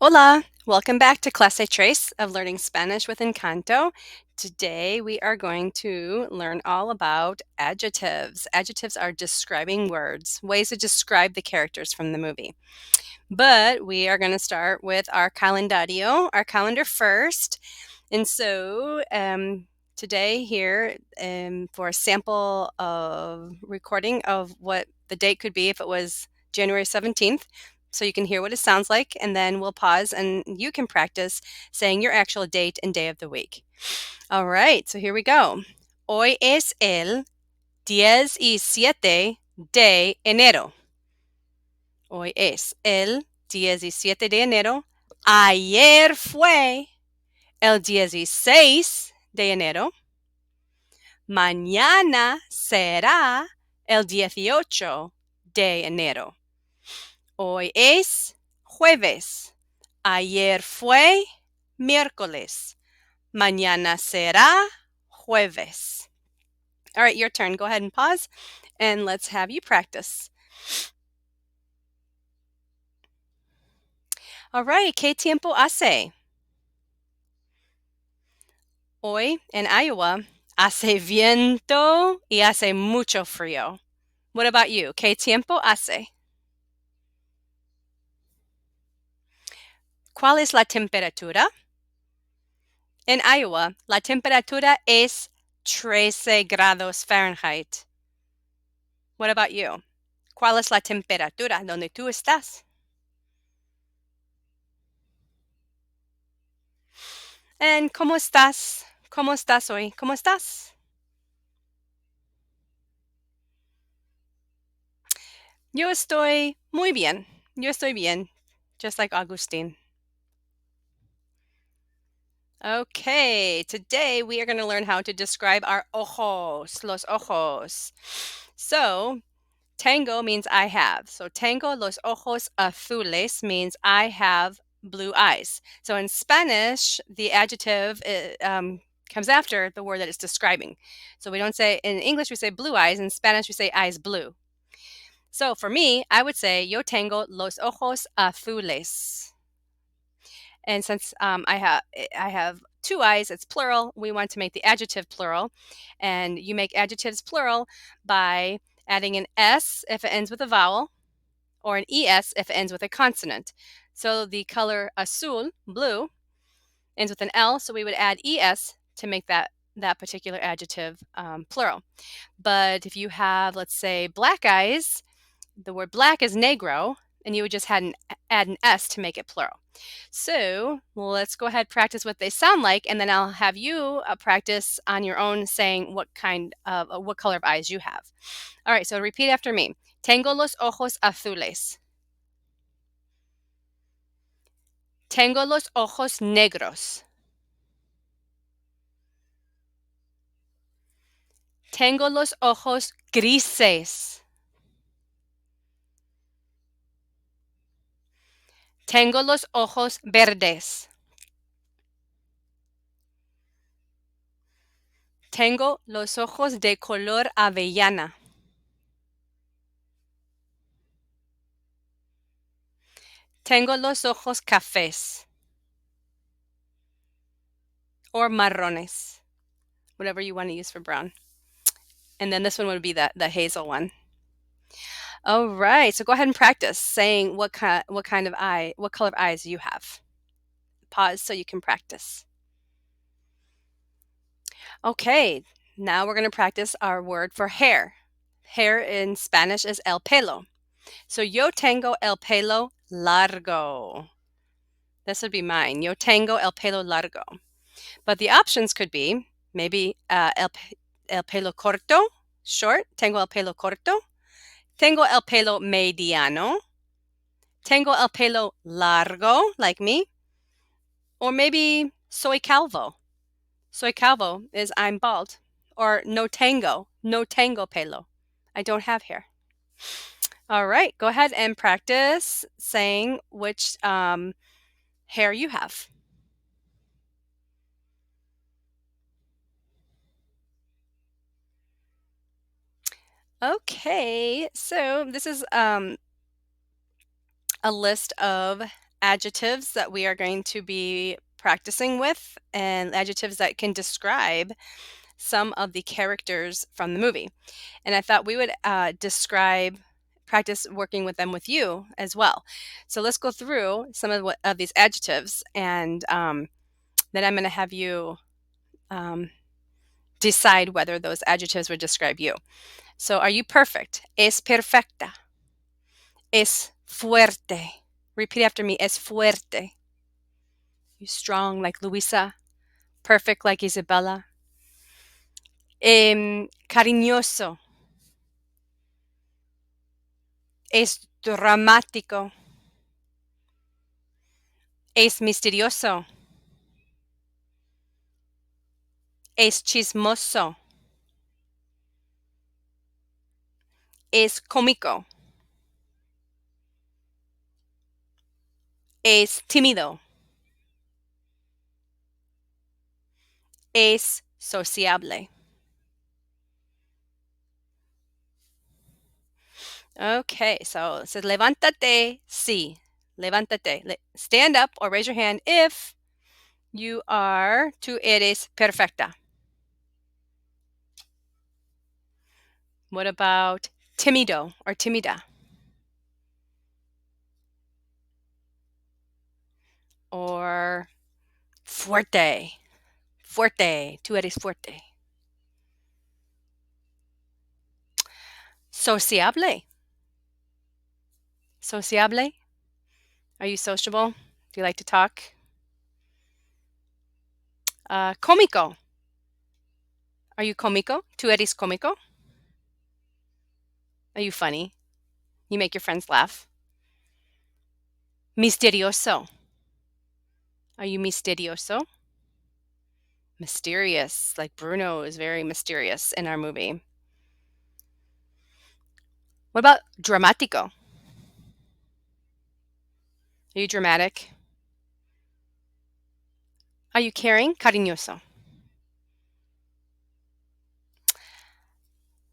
Hola! Welcome back to Clase Tres of Learning Spanish with Encanto. Today we are going to learn all about adjectives. Adjectives are describing words, ways to describe the characters from the movie. But we are going to start with our calendario, our calendar first. And so today here for a sample of recording of what the date could be if it was January 17th. So you can hear what it sounds like, and then we'll pause and you can practice saying your actual date and day of the week. All right, so here we go. Hoy es el 17 de enero. Hoy es el 17 de enero. Ayer fue el 16 de enero. Mañana será el 18 de enero. Hoy es jueves. Ayer fue miércoles. Mañana será jueves. All right, your turn. Go ahead and pause and let's have you practice. All right, ¿qué tiempo hace? Hoy en Iowa hace viento y hace mucho frío. What about you? ¿Qué tiempo hace? ¿Cuál es la temperatura? En Iowa, la temperatura es 13 grados Fahrenheit. What about you? ¿Cuál es la temperatura donde tú estás? And ¿cómo estás? ¿Cómo estás hoy? ¿Cómo estás? Yo estoy muy bien. Yo estoy bien. Just like Agustin. Okay, today we are going to learn how to describe our ojos, los ojos. So, tango means I have. So, tengo los ojos azules means I have blue eyes. So, in Spanish, the adjective comes after the word that it's describing. So, we don't say, in English, we say blue eyes. In Spanish, we say eyes blue. So, for me, I would say, yo tengo los ojos azules. And since I have two eyes, it's plural. We want to make the adjective plural, and you make adjectives plural by adding an s if it ends with a vowel, or an es if it ends with a consonant. So the color azul, blue, ends with an L, so we would add es to make that particular adjective plural. But if you have, let's say, black eyes, the word black is negro, and you would just add an S to make it plural. So let's go ahead practice what they sound like, and then I'll have you practice on your own saying what color of eyes you have. All right, so repeat after me. Tengo los ojos azules. Tengo los ojos negros. Tengo los ojos grises. Tengo los ojos verdes. Tengo los ojos de color avellana. Tengo los ojos cafés. Or marrones, whatever you want to use for brown. And then this one would be the hazel one. All right, so go ahead and practice saying what color of eyes you have. Pause so you can practice. Okay, now we're going to practice our word for hair. Hair in Spanish is el pelo. So yo tengo el pelo largo. This would be mine. Yo tengo el pelo largo. But the options could be maybe el pelo corto, short. Tengo el pelo corto. Tengo el pelo mediano. Tengo el pelo largo, like me. Or maybe soy calvo. Soy calvo is I'm bald. Or no tengo pelo. I don't have hair. All right, go ahead and practice saying which hair you have. Okay, so this is a list of adjectives that we are going to be practicing with, and adjectives that can describe some of the characters from the movie. And I thought we would practice working with them with you as well. So let's go through some of these adjectives, and then I'm going to have you decide whether those adjectives would describe you. So are you perfect? Es perfecta. Es fuerte. Repeat after me. Es fuerte. You strong like Luisa. Perfect like Isabella. Cariñoso. Es dramático. Es misterioso. Es chismoso. Es cómico. Es tímido. Es sociable. Okay, so it says levántate, sí. Levántate. Stand up or raise your hand if tú eres perfecta. What about tímido or tímida? Or fuerte. Fuerte. Tú eres fuerte. Sociable. Sociable. Are you sociable? Do you like to talk? Cómico. Are you cómico? Tú eres cómico? Are you funny? You make your friends laugh. Misterioso. Are you misterioso? Mysterious. Like Bruno is very mysterious in our movie. What about dramático? Are you dramatic? Are you caring? Cariñoso.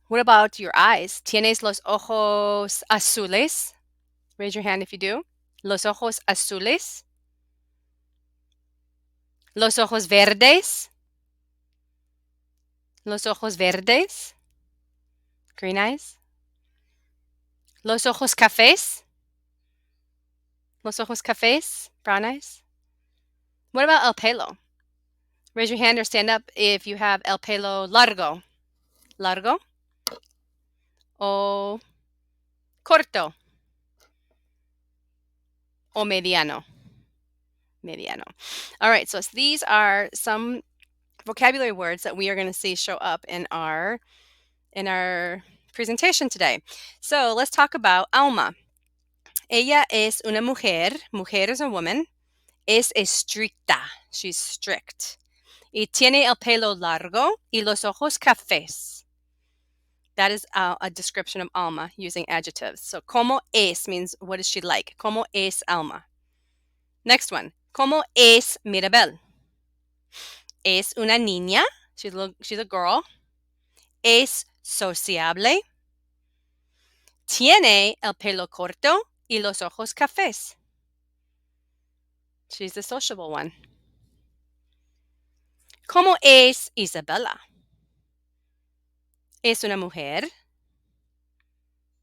What about your eyes? ¿Tienes los ojos azules? Raise your hand if you do. Los ojos azules. Los ojos verdes. Los ojos verdes. Green eyes. Los ojos cafés. Los ojos cafés. Brown eyes. What about el pelo? Raise your hand or stand up if you have el pelo largo. Largo. O corto. O mediano. Mediano. All right, so these are some vocabulary words that we are going to see show up in our presentation today. So let's talk about Alma. Ella es una mujer. Mujer is a woman. Es estricta. She's strict. Y tiene el pelo largo y los ojos cafés. That is a description of Alma using adjectives. So como es means what is she like? Como es Alma? Next one. Como es Mirabel? Es una niña. She's a girl. Es sociable. Tiene el pelo corto y los ojos cafés. She's the sociable one. ¿Cómo es Isabella? Es una mujer.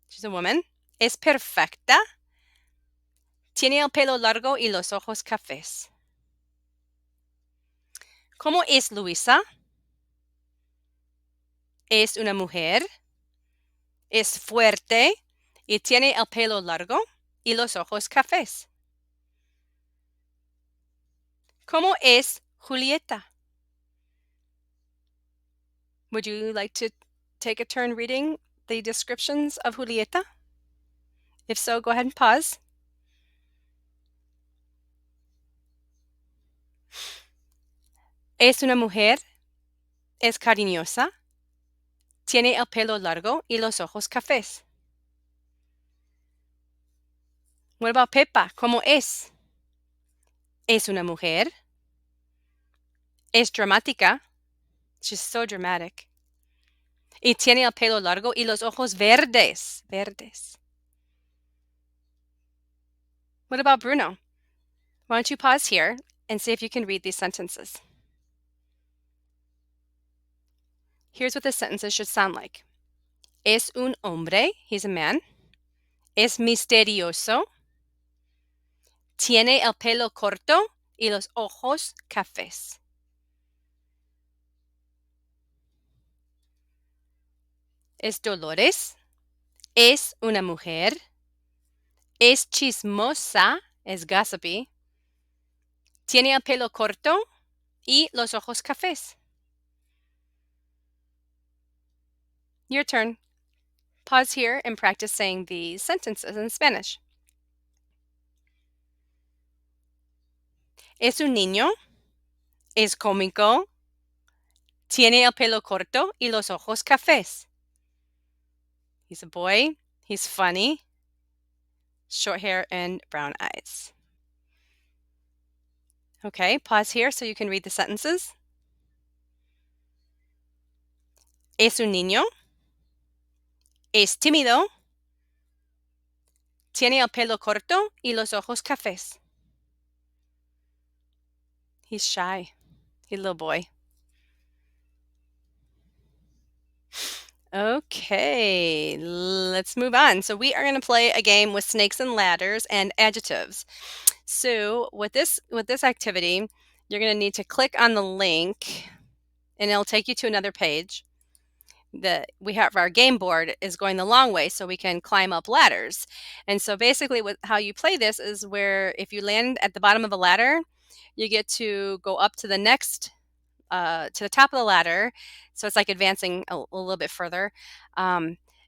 She's a woman. Es perfecta. Tiene el pelo largo y los ojos cafés. ¿Cómo es Luisa? Es una mujer. Es fuerte y tiene el pelo largo y los ojos cafés. ¿Cómo es Julieta? Would you like to take a turn reading the descriptions of Julieta? If so, go ahead and pause. Es una mujer. Es cariñosa. Tiene el pelo largo y los ojos cafés. What about Pepa? ¿Cómo es? Es una mujer. Es dramática. She's so dramatic. Y tiene el pelo largo y los ojos verdes. Verdes. What about Bruno? Why don't you pause here and see if you can read these sentences? Here's what the sentences should sound like. Es un hombre, he's a man. Es misterioso. Tiene el pelo corto y los ojos cafés. Es Dolores. Es una mujer. Es chismosa, es gossipy. Tiene el pelo corto y los ojos cafés. Your turn. Pause here and practice saying these sentences in Spanish. Es un niño. Es cómico. Tiene el pelo corto y los ojos cafés. He's a boy. He's funny. Short hair and brown eyes. Okay, pause here so you can read the sentences. Es un niño. Es tímido. Tiene el pelo corto y los ojos cafés. He's shy. He's a little boy. Okay, let's move on. So we are going to play a game with snakes and ladders and adjectives. So with this activity, you're going to need to click on the link and it'll take you to another page. We have our game board is going the long way so we can climb up ladders. And so basically how you play this is where if you land at the bottom of a ladder, you get to go up to the next to the top of the ladder, so it's like advancing a little bit further.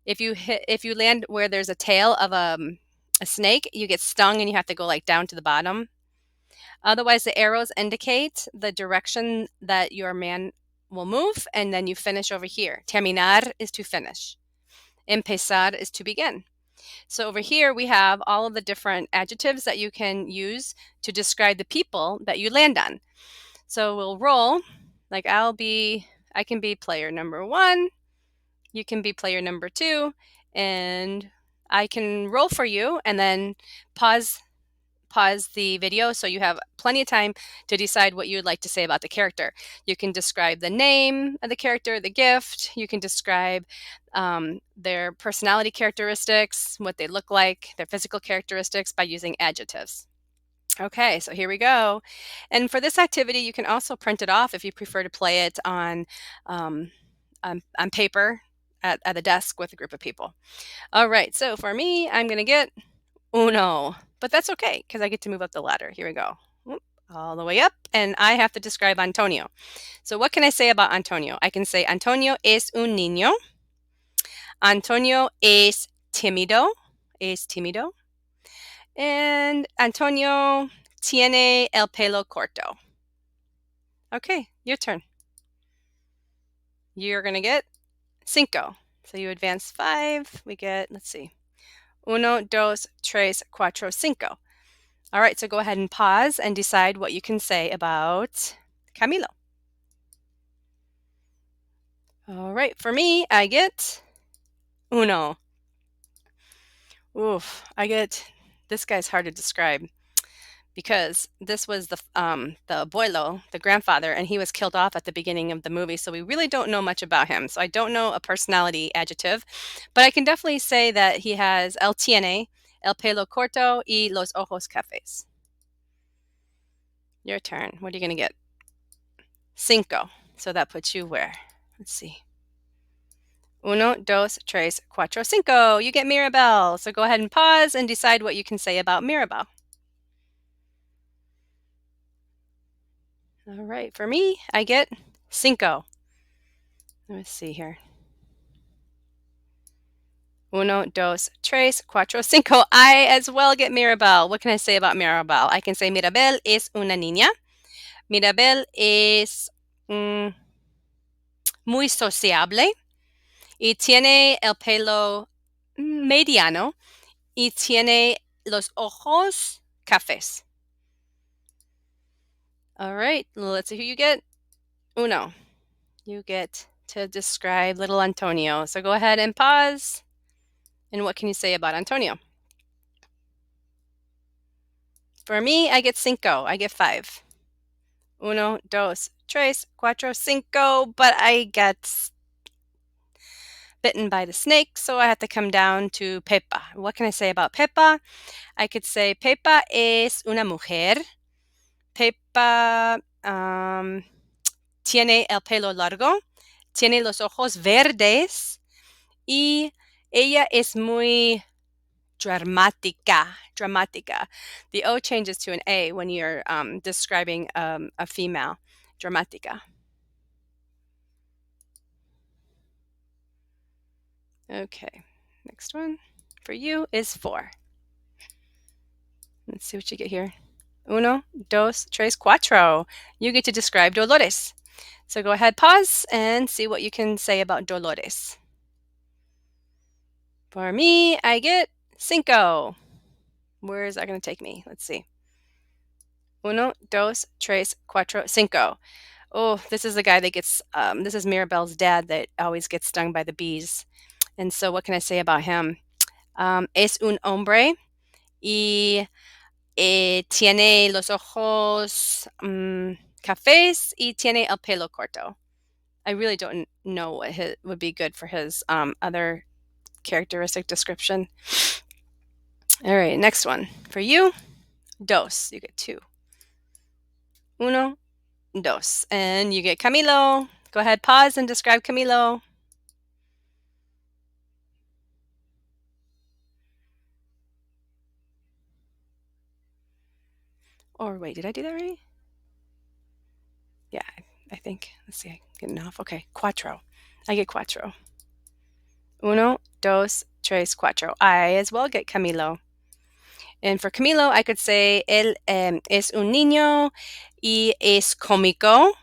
If you land where there's a tail of a snake, you get stung and you have to go like down to the bottom. Otherwise, the arrows indicate the direction that your man will move, and then you finish over here. Terminar is to finish. Empezar is to begin. So over here, we have all of the different adjectives that you can use to describe the people that you land on. So we'll roll. Like I can be player number 1, you can be player number 2, and I can roll for you and then pause the video so you have plenty of time to decide what you would like to say about the character. You can describe the name of the character, the gift. You can describe their personality characteristics, what they look like, their physical characteristics by using adjectives. Okay, so here we go. And for this activity, you can also print it off if you prefer to play it on paper at a desk with a group of people. All right, so for me, I'm going to get uno, but that's okay because I get to move up the ladder. Here we go. All the way up, and I have to describe Antonio. So what can I say about Antonio? I can say Antonio es un niño. Antonio es tímido. Es tímido. And Antonio tiene el pelo corto. Okay, your turn. You're going to get cinco. So you advance 5. We get, let's see, uno, dos, tres, cuatro, cinco. All right, so go ahead and pause and decide what you can say about Camilo. All right, for me, I get uno. Oof, this guy's hard to describe because this was the abuelo, the grandfather, and he was killed off at the beginning of the movie, so we really don't know much about him. So I don't know a personality adjective, but I can definitely say that he has él tiene el pelo corto y los ojos cafés. Your turn. What are you going to get? Cinco. So that puts you where? Let's see. Uno, dos, tres, cuatro, cinco. You get Mirabel. So go ahead and pause and decide what you can say about Mirabel. All right, for me, I get cinco. Let's see here. Uno, dos, tres, cuatro, cinco. I as well get Mirabel. What can I say about Mirabel? I can say Mirabel es una niña. Mirabel es muy sociable y tiene el pelo mediano y tiene los ojos cafés. All right, let's see who you get. Uno. You get to describe little Antonio. So go ahead and pause. And what can you say about Antonio? For me, I get cinco. I get five. Uno, dos, tres, cuatro, cinco. But I get bitten by the snake, so I have to come down to Pepa. What can I say about Pepa? I could say Pepa es una mujer. Pepa tiene el pelo largo, tiene los ojos verdes y ella es muy dramática. Dramática. The O changes to an A when you're describing a female. Dramática. Okay, next one for you is four. Let's see what you get here. Uno, dos, tres, cuatro. You get to describe Dolores. So go ahead, pause, and see what you can say about Dolores. For me, I get cinco. Where is that going to take me? Let's see. Uno, dos, tres, cuatro, cinco. Oh, this is the guy that gets, this is Mirabelle's dad that always gets stung by the bees. And so what can I say about him? Es un hombre y tiene los ojos cafés y tiene el pelo corto. I really don't know what would be good for his other characteristic description. All right, next one. For you, dos. You get two. Uno, dos. And you get Camilo. Go ahead, pause and describe Camilo. Or wait, did I do that right? Yeah, I think. Let's see, I'm getting off. Okay, cuatro. I get cuatro. Uno, dos, tres, cuatro. I as well get Camilo. And for Camilo, I could say él es un niño y es cómico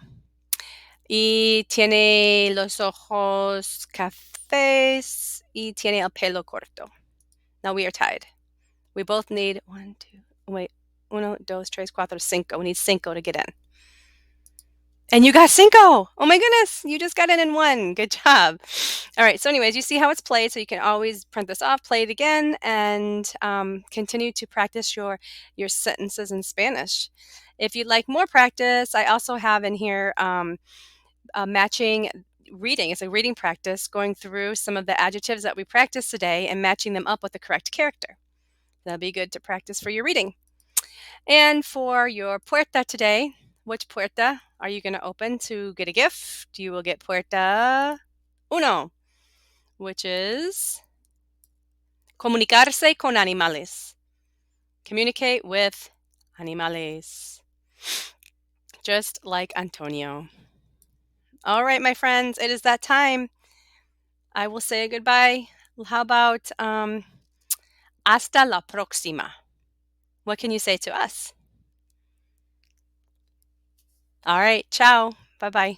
y tiene los ojos cafés y tiene el pelo corto. Now we are tied. We both need one, two, wait, uno, dos, tres, cuatro, cinco. We need cinco to get in. And you got cinco. Oh my goodness. You just got it in one. Good job. All right. So anyways, you see how it's played. So you can always print this off, play it again, and continue to practice your sentences in Spanish. If you'd like more practice, I also have in here matching reading. It's a reading practice, going through some of the adjectives that we practiced today and matching them up with the correct character. That'll be good to practice for your reading. And for your puerta today, which puerta are you going to open to get a gift? You will get puerta uno, which is comunicarse con animales. Communicate with animales. Just like Antonio. All right, my friends, it is that time. I will say goodbye. How about hasta la próxima? What can you say to us? All right, ciao. Bye-bye.